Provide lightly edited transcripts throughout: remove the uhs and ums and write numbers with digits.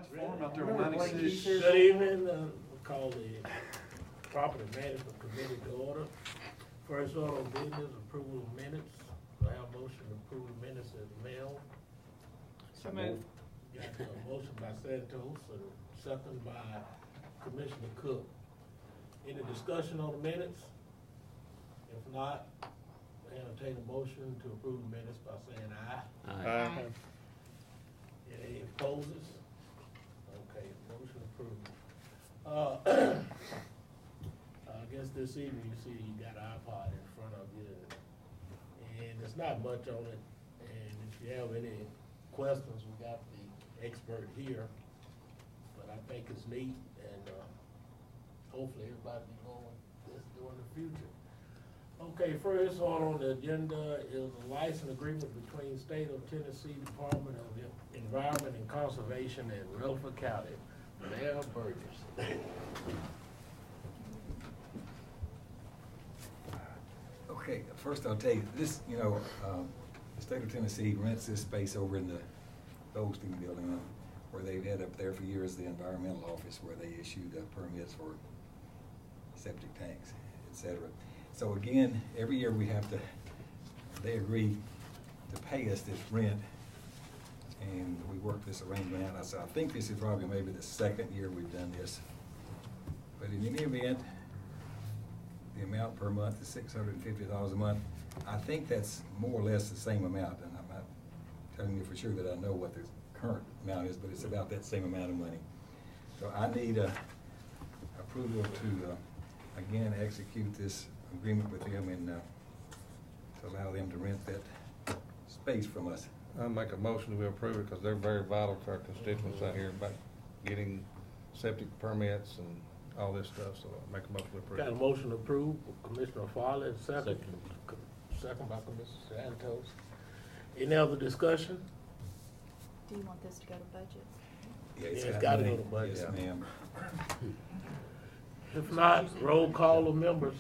Nice farm out there on Remember Blake 96. Keith? Good evening, we'll call the Property Management Committee to order. First order of business, approval of minutes. Do I have a motion to approve the minutes as mailed? So moved. Got a motion by Santos, and second by Commissioner Cook. Any discussion on the minutes? If not, entertain a motion to approve the minutes by saying aye. Aye. Any opposes? Okay, motion approved. I guess this evening you see you got an iPod in front of you, and there's not much on it. And if you have any questions, we got the expert here. But I think it's neat, and hopefully everybody be going this during the future. Okay, first on the agenda is a license agreement between State of Tennessee Department of Environment and Conservation and Rutherford County. Mayor Burgess. Okay, first I'll tell you, this, the State of Tennessee rents this space over in the Goldstein building, where they've had up there for years, the environmental office, where they issue the permits for septic tanks, et cetera. So again, every year they agree to pay us this rent, and we work this arrangement out. So I think this is probably maybe the second year we've done this. But in any event, the amount per month is $650 a month. I think that's more or less the same amount, and I'm not telling you for sure that I know what the current amount is, but it's about that same amount of money. So I need approval to, again, execute this agreement with them and to allow them to rent that space from us. I'll make a motion to approve it because they're very vital to our constituents out here about getting septic permits and all this stuff, so I'll make a motion to approve. Got a motion to approve, Commissioner Farley, second by Commissioner Santos. Any other discussion? Do you want this to go to budget? Yeah, It's gotta go to budget. Yes, ma'am. If not, roll call of members.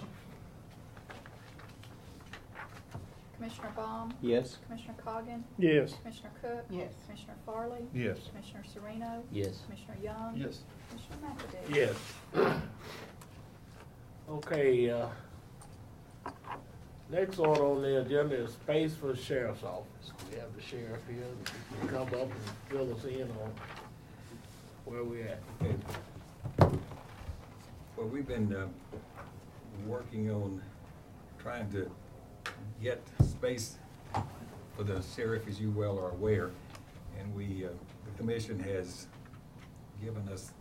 Commissioner Baum? Yes. Commissioner Coggin? Yes. Commissioner Cook? Yes. Commissioner Farley? Yes. Commissioner Sereno? Yes. Commissioner Young? Yes. Commissioner McAdoo? Yes. Okay, next order on the agenda is space for the sheriff's office. We have the sheriff here, he can come up and fill us in on where we at. Well, we've been working on trying to get space for the sheriff, as you well are aware, and the commission has given us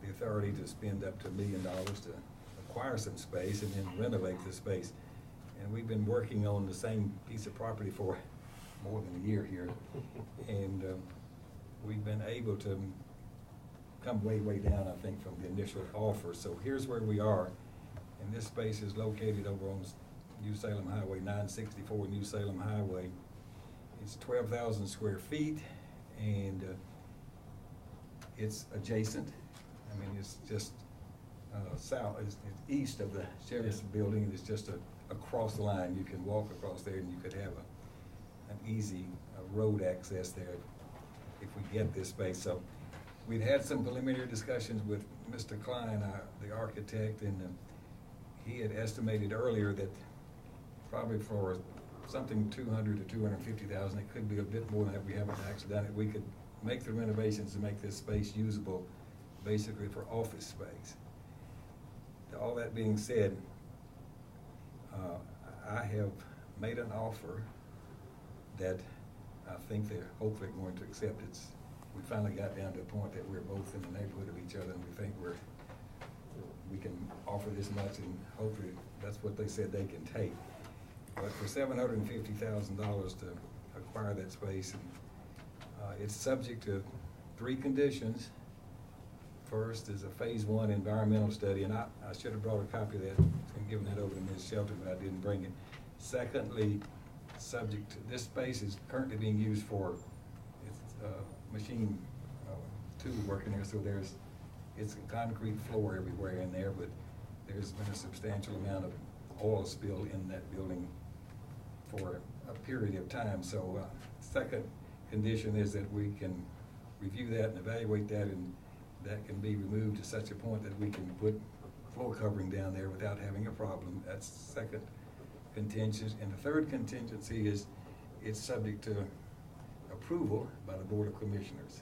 the authority to spend up to $1 million to acquire some space and then renovate the space. And we've been working on the same piece of property for more than a year here, and we've been able to come way, way down, I think, from the initial offer. So here's where we are, and this space is located over on New Salem Highway, 964 New Salem Highway. It's 12,000 square feet, and it's adjacent. I mean, it's just south, it's east of the sheriff's building. It's just across the line. You can walk across there, and you could have an easy road access there if we get this space. So we'd had some preliminary discussions with Mr. Klein, the architect, and he had estimated earlier that probably for something 200 to 250,000, it could be a bit more than that. We haven't actually done it. We could make the renovations to make this space usable, basically for office space. All that being said, I have made an offer that I think they're hopefully going to accept. We finally got down to a point that we're both in the neighborhood of each other, and we think we can offer this much, and hopefully that's what they said they can take. But for $750,000 to acquire that space, and it's subject to 3 conditions. First is a phase 1 environmental study, and I should have brought a copy of that and given that over to Ms. Shelton, but I didn't bring it. Secondly, subject to, this space is currently being used for machine tool work in there, so it's a concrete floor everywhere in there, but there's been a substantial amount of oil spill in that building for a period of time. So second condition is that we can review that and evaluate that, and that can be removed to such a point that we can put floor covering down there without having a problem. That's the second contingency. And the third contingency is it's subject to approval by the Board of Commissioners.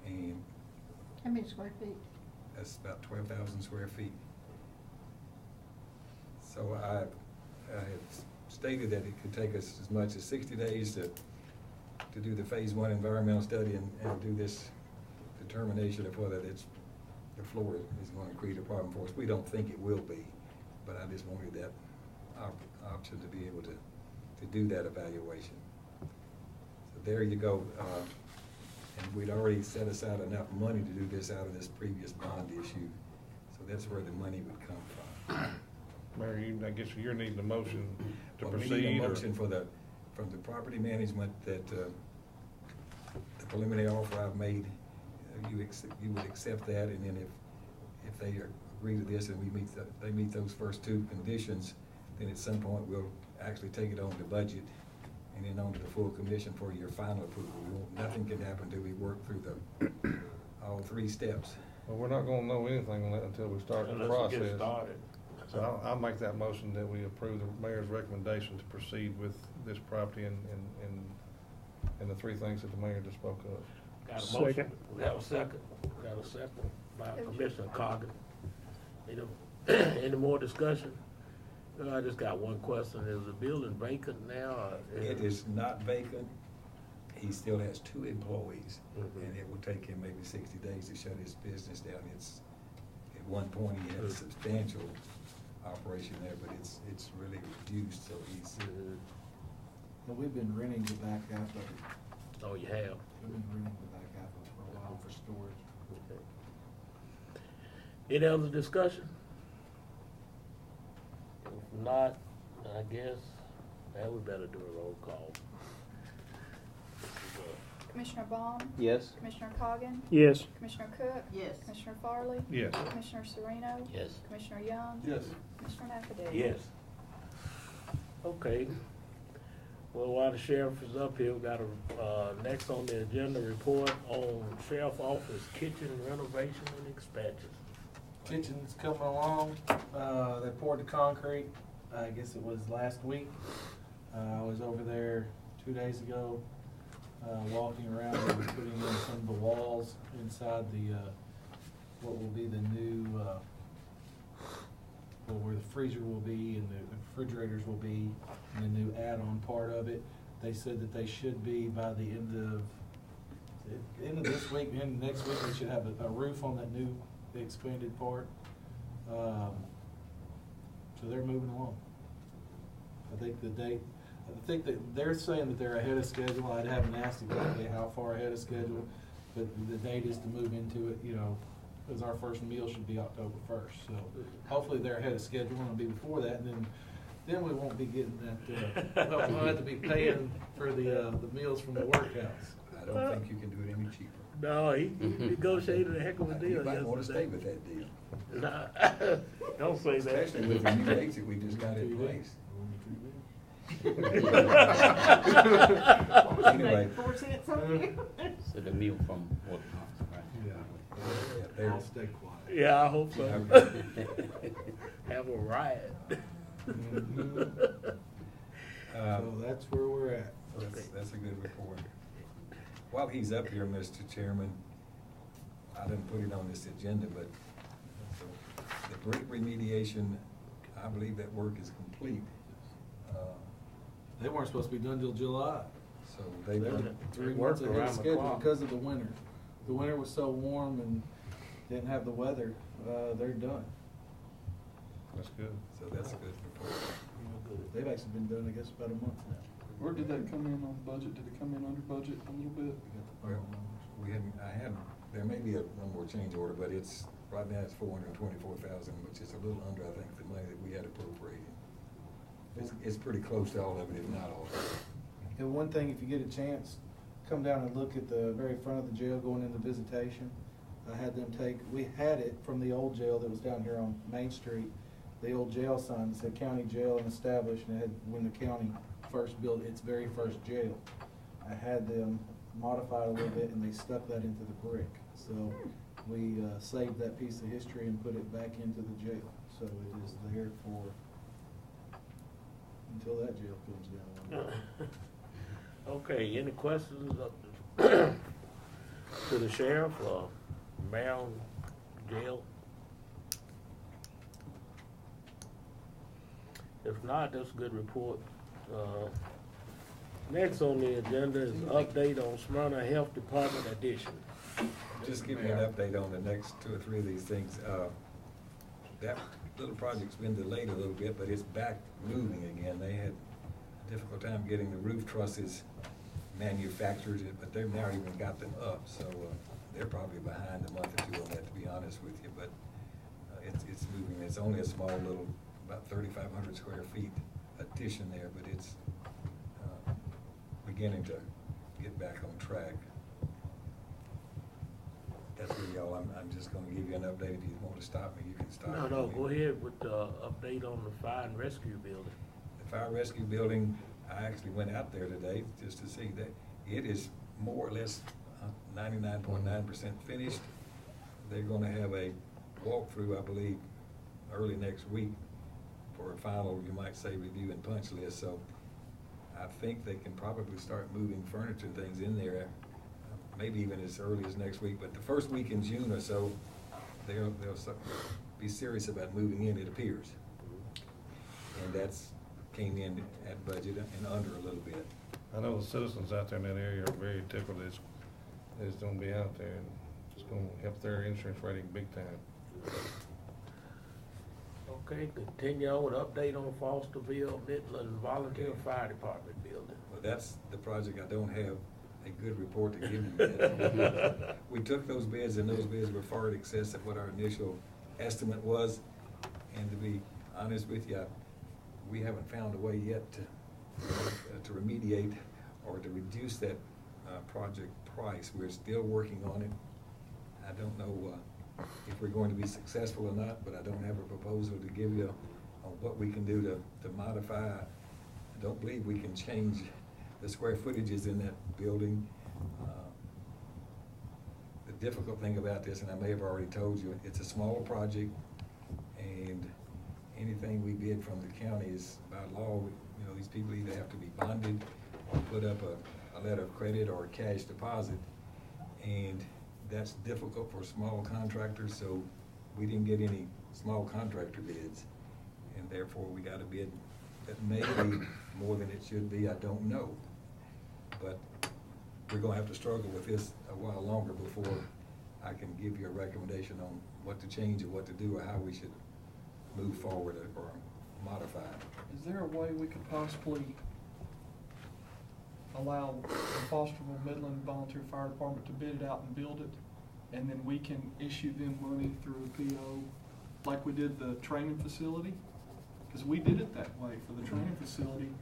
And How many square feet? that's about 12,000 square feet. So I had stated that it could take us as much as 60 days to do the phase 1 environmental study and do this determination of whether the floor is going to create a problem for us. We don't think it will be, but I just wanted that option to be able to do that evaluation. So there you go. And we'd already set aside enough money to do this out of this previous bond issue. So that's where the money would come from. Mayor, I guess you're needing a motion to Well, proceed. we need a or- motion from the property management that the preliminary offer I've made, you would accept that, and then if they agree to this and they meet those first two conditions, then at some point we'll actually take it on to budget and then on to the full commission for your final approval. Nothing can happen till we work through all three steps. Well, we're not gonna know anything on that until we start the Unless we process. get started. So I'll make that motion that we approve the mayor's recommendation to proceed with this property and the three things that the mayor just spoke of. Got a motion? Second. We have a second. Got a second by Commissioner Coggin. Any more discussion? I just got one question. Is the building vacant now? or It is not vacant. He still has 2 employees, and it will take him maybe 60 days to shut his business down. At one point, he had a substantial operation there, but it's really reduced, so he's, Well, we've been renting the back half of it. Oh, you have? We've been renting the back half of it for a while for storage. Okay. Any other discussion? If not, I guess, now we better do a roll call. Commissioner Baum? Yes. Commissioner Coggin? Yes. Commissioner Cook? Yes. Commissioner Farley? Yes. Commissioner Sereno? Yes. Commissioner Young? Yes. Commissioner McAdoo? Yes. Okay. Well, while the sheriff is up here, we got a, next on the agenda, report on sheriff office kitchen renovation and expansion. Kitchen's coming along. They poured the concrete, I guess it was last week. I was over there 2 days ago, walking around and putting in some of the walls inside the, what will be the new, well, where the freezer will be and the refrigerators will be, and the new add-on part of it. They said that they should be by the end of this week, and next week, they should have a roof on that new expanded part. So they're moving along. I think that they're saying that they're ahead of schedule. I haven't asked exactly how far ahead of schedule, but the date is to move into it, because our first meal should be October 1st. So hopefully they're ahead of schedule, and it'll be before that, and then we won't be getting that, well, we'll have to be paying for the meals from the workhouse. I don't think you can do it any cheaper. No, he negotiated a heck of a deal You might want to stay yesterday. with that deal. Nah, don't say that. Especially with the new rates that we just got in place. Anyway. 4 cents on you? So the meal from what comes, right? Yeah, I'll stay quiet. Yeah, I hope so. Yeah. Have a riot. So that's where we're at. That's a good report. While he's up here, Mr. Chairman, I didn't put it on this agenda, but the brick remediation, I believe that work is complete. They weren't supposed to be done till July. So they've They were done, 3 Worked months ahead around of the schedule clock. because of the winter. The winter was so warm and didn't have the weather. They're done. That's good. so that's a good report. They've actually been done, I guess, about a month now. Where did that come in on budget? Did it come in under budget a little bit? We got the Well, final numbers. there may be one more change order, but right now it's 424,000, which is a little under, I think, the money that we had appropriated. It's pretty close to all of it, if not all of it. And one thing, if you get a chance, come down and look at the very front of the jail going into visitation. I had them we had it from the old jail that was down here on Main Street, the old jail sign that said county jail and established, and it had when the county first built its very first jail. I had them modified a little bit, and they stuck that into the brick. So we saved that piece of history and put it back into the jail. So it is there for, until that jail comes down. Okay, any questions to the sheriff or Maryland jail? If not, that's a good report. Next on the agenda is update on Smyrna Health Department addition. Just give me an update on the next 2 or 3 of these things. That little project's been delayed a little bit, but it's back moving again. They had a difficult time getting the roof trusses manufactured, but they've now even got them up. So they're probably behind a month or 2 on that, to be honest with you. But it's moving. It's only a small little, about 3,500 square feet addition there, but it's beginning to get back on track. That's really all. I'm just gonna give you an update. If you want to stop me, you can stop me. No, go ahead with the update on the fire and rescue building. The fire rescue building, I actually went out there today just to see that it is more or less 99.9% finished. They're gonna have a walkthrough, I believe, early next week for a final, you might say, review and punch list. So I think they can probably start moving furniture and things in there, maybe even as early as next week. But the first week in June or so, they'll be serious about moving in, it appears. And that's came in at budget and under a little bit. I know the citizens out there in that area are very tickled that it's gonna be out there, and it's gonna help their insurance rating big time. Okay, continue on with update on Fosterville Midland Volunteer Fire Department building. Well, that's the project I don't have a good report to give you yet. We took those bids, and those bids were far in excess of what our initial estimate was. And to be honest with you, we haven't found a way yet to remediate or to reduce that project price. We're still working on it. I don't know if we're going to be successful or not, but I don't have a proposal to give you on what we can do to modify. I don't believe we can change the square footages in that building. The difficult thing about this, and I may have already told you, it's a smaller project, and anything we bid from the county is by law, you know, these people either have to be bonded or put up a letter of credit or a cash deposit, and that's difficult for small contractors, so we didn't get any small contractor bids, and therefore we got a bid that may be more than it should be, I don't know. But we're gonna have to struggle with this a while longer before I can give you a recommendation on what to change or what to do or how we should move forward or modify it. Is there a way we could possibly allow the Fosterville Midland Volunteer Fire Department to bid it out and build it, and then we can issue them money through a PO like we did the training facility? Because we did it that way for the training facility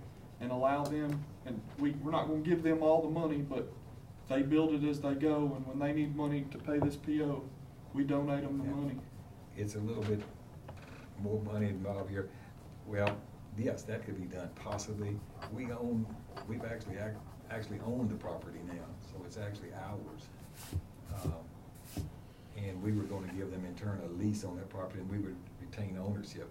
and allow them, and we're not gonna give them all the money, but they build it as they go, and when they need money to pay this PO, we donate them the money. It's a little bit more money involved here. Well, yes, that could be done possibly. We've actually owned the property now, so it's actually ours. And we were gonna give them in turn a lease on that property, and we would retain ownership.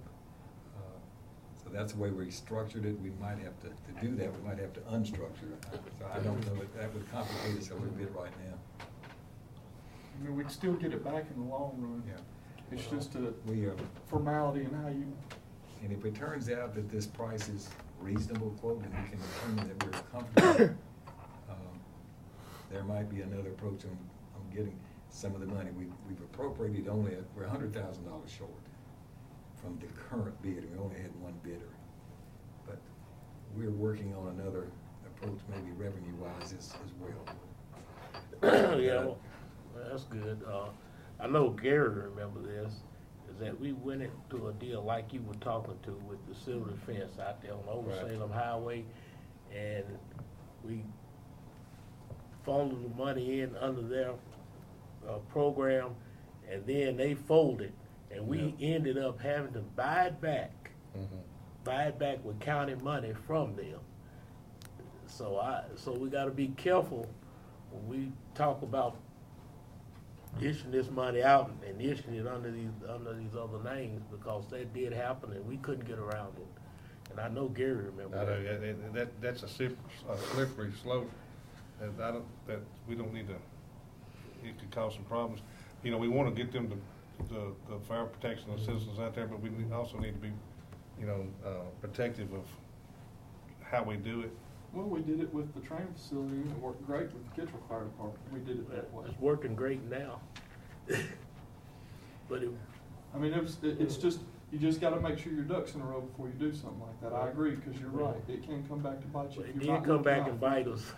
So that's the way we structured it. We might have to do that, we might have to unstructure it. So I don't know, that would complicate us a little bit right now. I mean, we'd still get it back in the long run. Yeah. It's just a We, formality in how you. and if it turns out that this price is reasonable, quote, and we can determine that we're comfortable, there might be another approach on getting some of the money. We've appropriated only, we're $100,000 short from the current bid. We only had one bidder. But we're working on another approach, maybe revenue-wise as well. Yeah, well, that's good. I know Gary remember this, is that we went into a deal like you were talking to with the civil defense out there on Old Right. Salem Highway, and we funneled the money in under their program, and then they folded, and we ended up having to buy it back with county money from them. So we got to be careful when we talk about issuing this money out and issuing it under these other names, because that did happen and we couldn't get around it. And I know Gary remember I know, that. that's a slippery slope, and that we don't need to, it could cause some problems. You know, we wanna get them the fire protection of citizens out there, but we also need to be, you know, protective of how we do it. Well, we did it with the training facility, and it worked great with the Kittrell Fire Department. We did it that way. It's working great now. But I mean, it's just, you just gotta make sure your ducks in a row before you do something like that. I agree, because you're right. It can come back to bite you. it if you're did not come looking back out and for it. bite us.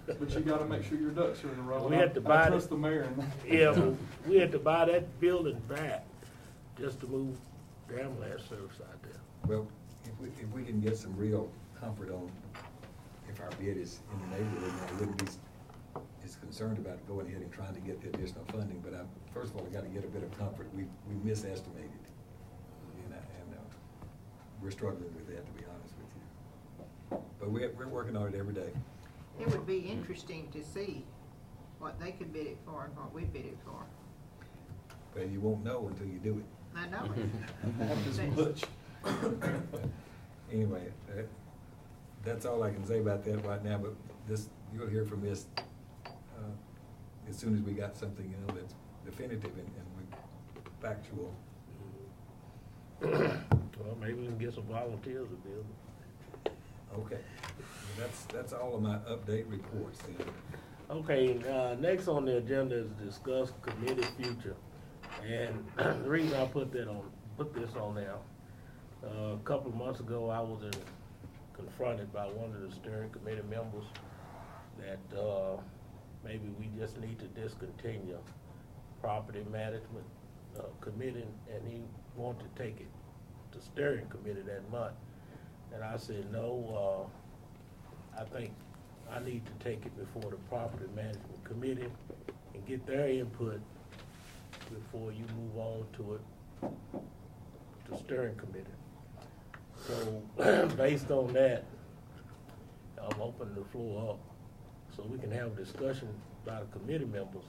But you gotta make sure your ducks are in a row. We and had to buy I it. trust the mayor in that. Yeah, but we had to buy that building back just to move the ambulance service out there. Well, if we can get some real comfort on if our bid is in the neighborhood, I wouldn't be as concerned about going ahead and trying to get the additional funding, but first of all, we gotta get a bit of comfort. We misestimated, and we're struggling with that, to be honest with you. But we're working on it every day. It would be interesting to see what they could bid it for and what we bid it for. But you won't know until you do it. I know Half as it. much. Anyway, that's all I can say about that right now, but you'll hear from this as soon as we got something, you know, that's definitive and factual. Well, maybe we can get some volunteers to build it. Okay, that's all of my update reports then. Okay, next on the agenda is discuss committee future. And the reason I put this on there, a couple of months ago, I was confronted by one of the steering committee members that maybe we just need to discontinue property management committee, and he wanted to take it to steering committee that month. And I said, no, I think I need to take it before the property management committee and get their input before you move on to it, to steering committee. So based on that, I'm opening the floor up so we can have a discussion by the committee members.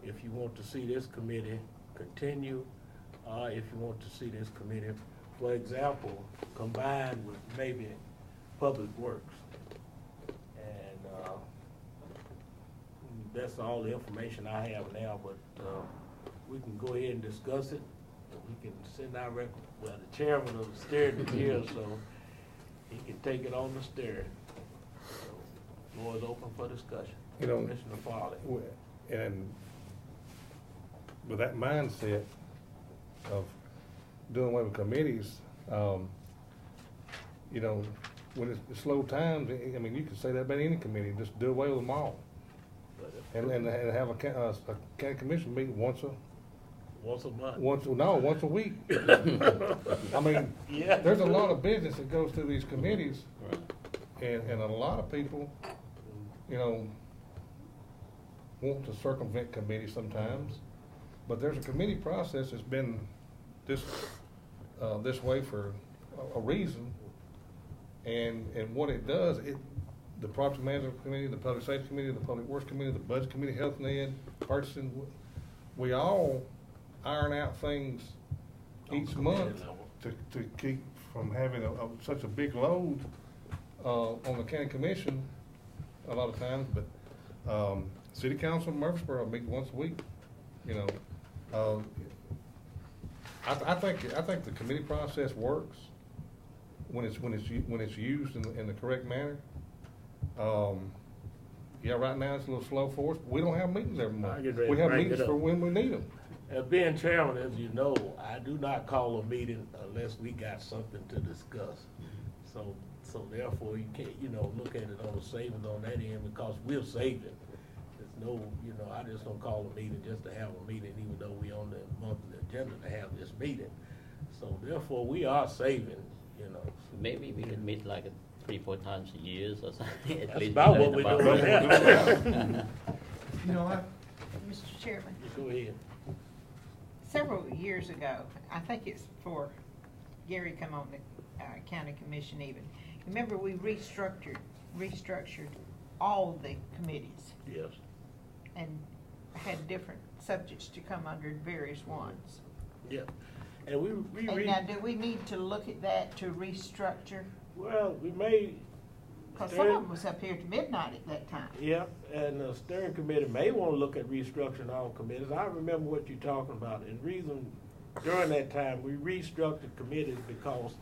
If you want to see this committee continue, if you want to see this committee, for example, combined with maybe Public Works. And that's all the information I have now, but we can go ahead and discuss it. We can send our well, the chairman of the steering is here, so he can take it on the steering. So, floor is open for discussion. You know, Commissioner Farley. And with that mindset of doing away with committees, you know, when it's slow times, I mean, you can say that about any committee, just do away with them all. And have a county commission meeting once a month. Once a week. I mean, Yeah. there's a lot of business that goes through these committees, and a lot of people, you know, want to circumvent committees sometimes, but there's a committee process that's been this way for a reason, and what it does, the property management committee, the public safety committee, the public works committee, the budget committee, health and ed, purchasing, we all iron out things each month to keep from having such a big load on the county commission a lot of times, but city council in Murfreesboro meet once a week, you know. I think the committee process works when it's used in the correct manner. Yeah, right now it's a little slow for us, but we don't have meetings every month. We have meetings for when we need them. As being chairman, as you know, I do not call a meeting unless we got something to discuss. So therefore, you can't, you know, look at it on the savings on that end, because we're saving. There's no, you know, I just don't call a meeting just to have a meeting, even though we on the monthly agenda to have this meeting. So therefore, we are saving, you know. Maybe we can meet like 3-4 times a year or something. At That's least about we what learn we're about doing it. now. You know, Mr. Chairman, Go ahead. several years ago, I think it's before Gary come on the county commission even, remember we restructured all the committees Yes. and had different subjects to come under various ones. Yeah. And we And now, do we need to look at that to restructure? well, we may. Cause some of them was up here to midnight at that time. Yeah, and the steering committee may want to look at restructuring all committees. I remember what you're talking about, and reason, during that time, we restructured committees because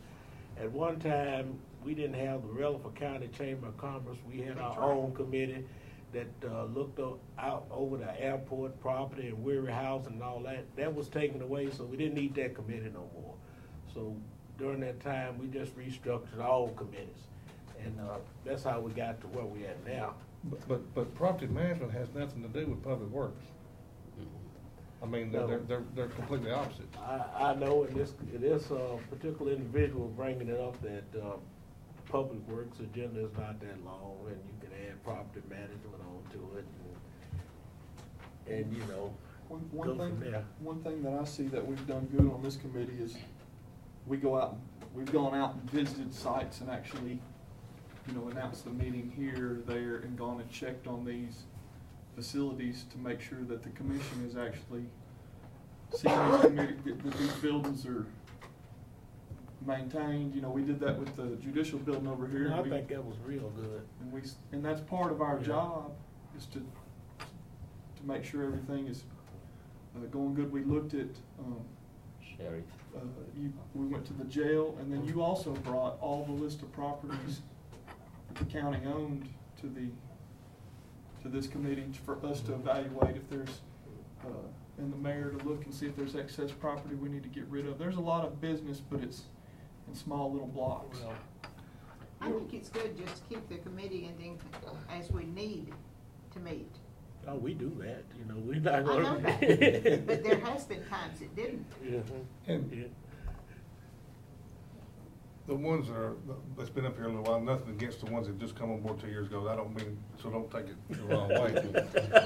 at one time, we didn't have the Rutherford County Chamber of Commerce. We had That's our right. own committee that looked out over the airport property and Weary House and all that. That was taken away, so we didn't need that committee no more. So during that time, we just restructured all committees. And that's how we got to where we at now. But property management has nothing to do with public works. I mean, No. they're completely opposite. I know in this particular individual bringing it up that public works agenda is not that long, and you can add property management onto it, and you know, One go from thing, there. one thing that I see that we've done good on this committee is we've gone out and visited sites and actually, announced the meeting here, there, and gone and checked on these facilities to make sure that the commission is actually seeing that these buildings are maintained. We did that with the judicial building over here. I and think that was real good. and that's part of our Yeah. job, is to make sure everything is going good. We looked at, Sheriff. we went to the jail, and then you also brought all the list of properties that the county owned to this committee for us to evaluate if there's, and the mayor to look and see if there's excess property we need to get rid of. There's a lot of business, but it's in small little blocks. Well, I think it's good just to keep the committee and then as we need to meet. oh, we do that, we're not I know gonna. that, but there has been times it didn't. And Yeah. the ones that's been up here a little while, nothing against the ones that just come on board 2 years ago. I don't mean, so don't take it the wrong way.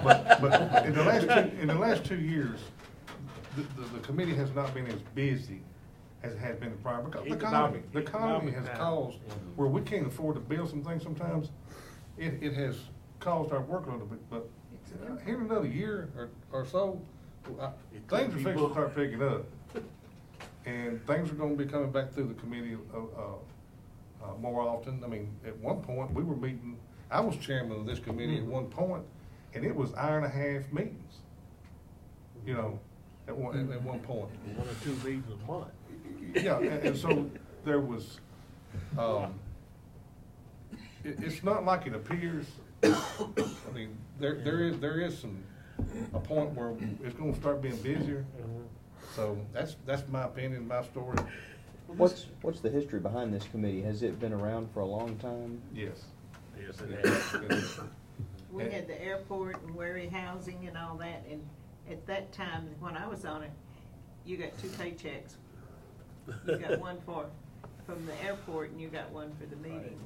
But in the last 2 years, the committee has not been as busy as it has been prior, because the economy Economic has time. caused, where we can't afford to build some things sometimes, it has caused our workload a bit, but here in another year or so, things are fixing to start picking up. And things are gonna be coming back through the committee, more often. I mean, at one point, we were meeting, I was chairman of this committee at one point, and it was hour and a half meetings. At one point. 1 or 2 meetings a month. Yeah, and so there was, it's not like it appears. I mean, there is a point where it's gonna start being busier. So that's my opinion, my story. What's the history behind this committee? Has it been around for a long time? Yes. Yes, it has. We had the airport and Wary housing and all that, and at that time, when I was on it, you got 2 paychecks. You got one from the airport and you got one for the meeting.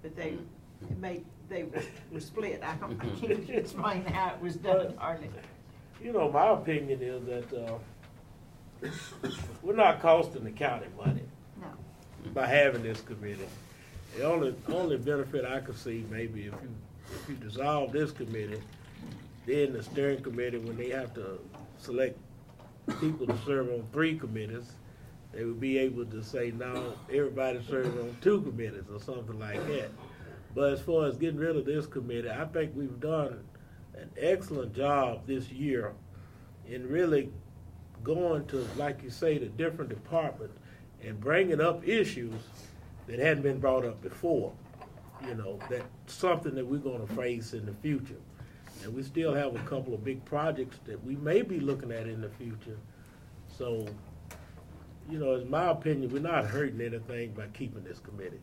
But they were split. I can't explain how it was done hardly. My opinion is that, we're not costing the county money No. by having this committee. The only benefit I could see, maybe if you dissolve this committee, then the steering committee, when they have to select people to serve on 3 committees, they would be able to say, now, everybody serves on 2 committees or something like that. But as far as getting rid of this committee, I think we've done an excellent job this year in really going to, like you say, the different departments and bringing up issues that hadn't been brought up before. That's something that we're gonna face in the future. And we still have a couple of big projects that we may be looking at in the future. So, in my opinion, we're not hurting anything by keeping this committee.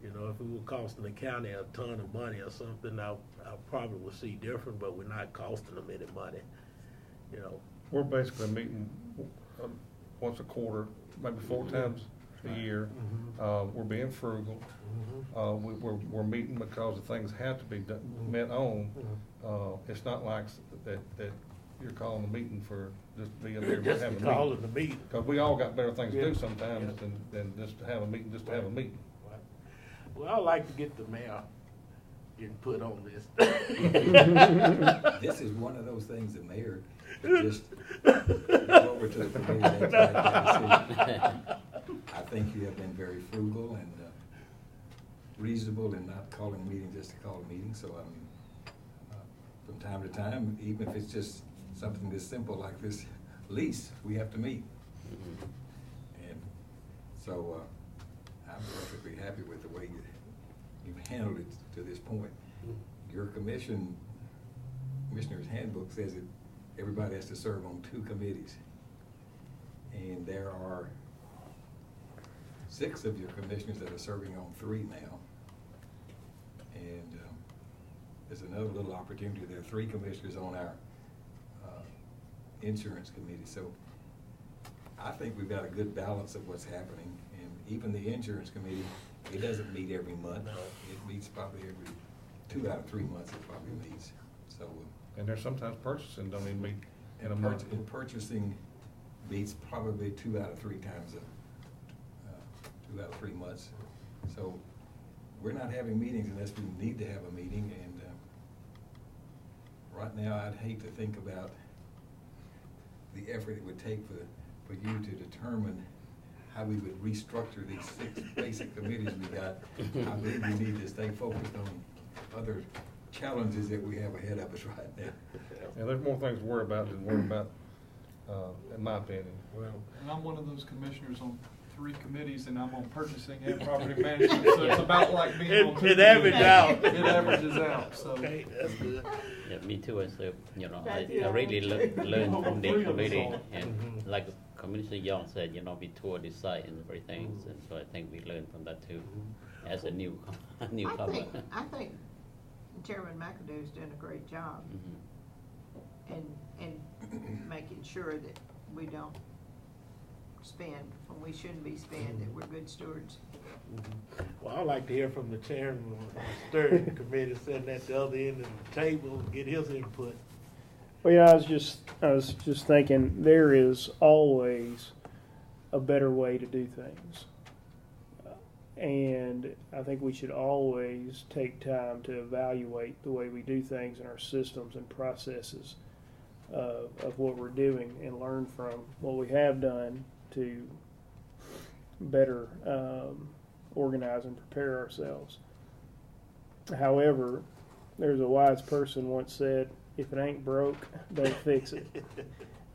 If we were costing the county a ton of money or something, I probably would see different, but we're not costing them any money, We're basically meeting once a quarter, maybe 4 times a year. We're being frugal. We're meeting because the things have to be met on. It's not like that you're calling a meeting for just being there and Just having a calling meeting. the meeting. Because we all got better things to Yeah. do sometimes Yeah. than just to have a meeting, just to have a meeting. Well, I'd like to get the mayor getting put on this. This is one of those things the mayor just go over to the committee and make that decision. I think you have been very frugal and reasonable in not calling a meeting just to call a meeting. So from time to time, even if it's just something this simple like this lease, we have to meet. And so I'm perfectly happy with the way you've handled it to this point. Your commissioner's handbook says that everybody has to serve on 2 committees. And there are 6 of your commissioners that are serving on 3 now. And there's another little opportunity. There are 3 commissioners on our insurance committee. So I think we've got a good balance of what's happening. And even the insurance committee, it doesn't meet every month. It meets probably every 2 out of 3 months it probably meets. So And there's sometimes purchasing don't even meet in a month. and purchasing meets probably 2 out of 3 times 2 out of 3 months. So we're not having meetings unless we need to have a meeting. And right now, I'd hate to think about the effort it would take for you to determine how we would restructure these 6 basic committees we got. I believe we need to stay focused on other challenges that we have ahead of us right now. Yeah, there's more things to worry about than worry about, in my opinion. Well, And I'm one of those commissioners on 3 committees, and I'm on purchasing and property management, so it's about like being on 2 it averages committees. out. It averages out, so. Okay, that's good. Yeah, me too. As you know, I Yeah. really learned from the 3 of us committee, all. and Mhm. like Commissioner Young said, we toured the site and everything, and so I think we learned from that too, as a newcomer. I think Chairman McAdoo's doing a great job Mhm. in making sure that we don't spend when we shouldn't be spending, that we're good stewards. Well, I'd like to hear from the chairman of the steering committee sitting at the other end of the table, get his input. Well, yeah, I was just thinking there is always a better way to do things. And I think we should always take time to evaluate the way we do things in our systems and processes of what we're doing and learn from what we have done to better organize and prepare ourselves. However, there's a wise person once said, if it ain't broke, don't fix it.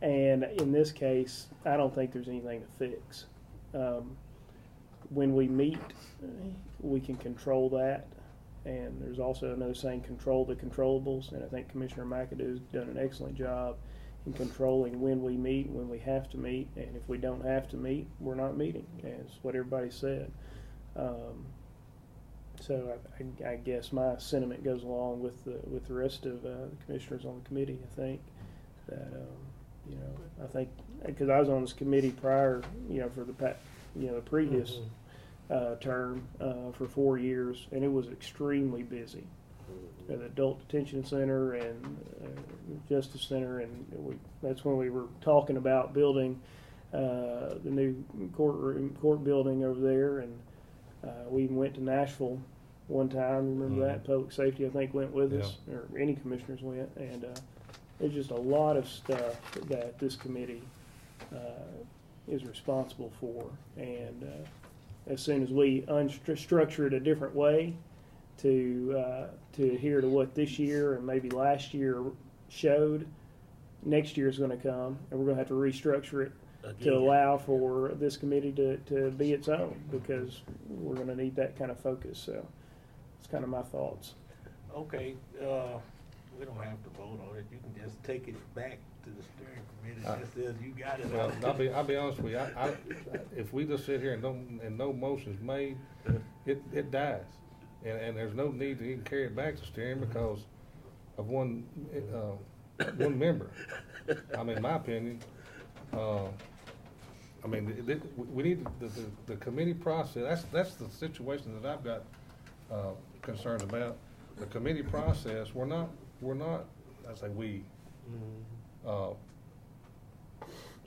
And in this case, I don't think there's anything to fix. When we meet, we can control that. And there's also another saying, control the controllables. And I think Commissioner McAdoo's done an excellent job in controlling when we meet, when we have to meet. And if we don't have to meet, we're not meeting. That's what everybody said. So I guess my sentiment goes along with the rest of the commissioners on the committee. I think that I think because I was on this committee prior, for the previous term for 4 years, and it was extremely busy. The Adult Detention Center and Justice Center, and that's when we were talking about building the new court building over there, and we even went to Nashville one time. Remember that? Public Safety, I think, went with us, or any commissioners went, and there's just a lot of stuff that this committee is responsible for, and as soon as we unstructure it a different way to adhere to what this year and maybe last year showed, next year is going to come, and we're going to have to restructure it to allow for this committee to be its own, because we're going to need that kind of focus. So it's kind of my thoughts. Okay, we don't have to vote on it. You can just take it back to the steering committee that says you got it. Well, I'll be honest with you. If we just sit here and no motion's made, it dies, and there's no need to even carry it back to steering because of one member. I mean, in my opinion. We need the committee process. That's the situation that I've got concerned about. The committee process. We're not. I say we.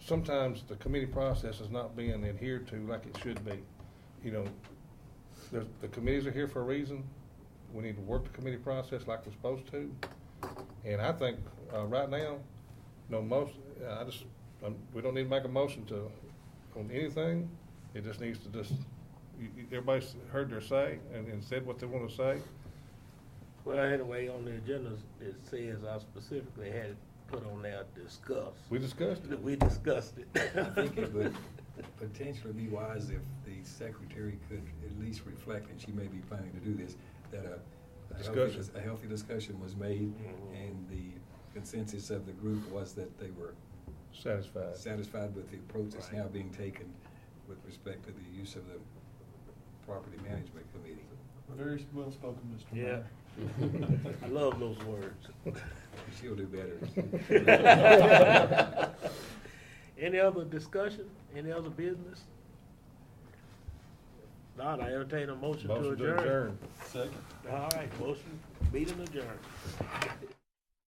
Sometimes the committee process is not being adhered to like it should be. The committees are here for a reason, we need to work the committee process like we're supposed to. And I think, right now, no most, we don't need to make a motion on anything. It just needs to everybody's heard their say and said what they want to say. Well, anyway, on the agenda, it says I specifically had it put on there, discuss. We discussed it. We discussed it. I think it would potentially be wise if the secretary could at least reflect, and she may be planning to do this, that a healthy discussion was made, and the consensus of the group was that they were satisfied with the approach that's now being taken with respect to the use of the property management committee. Very well spoken, Mr. Yeah. Mayor. I love those words. She'll do better. Any other discussion? Any other business? Not, I entertain a motion to adjourn. Second. All right, motion, meeting adjourned.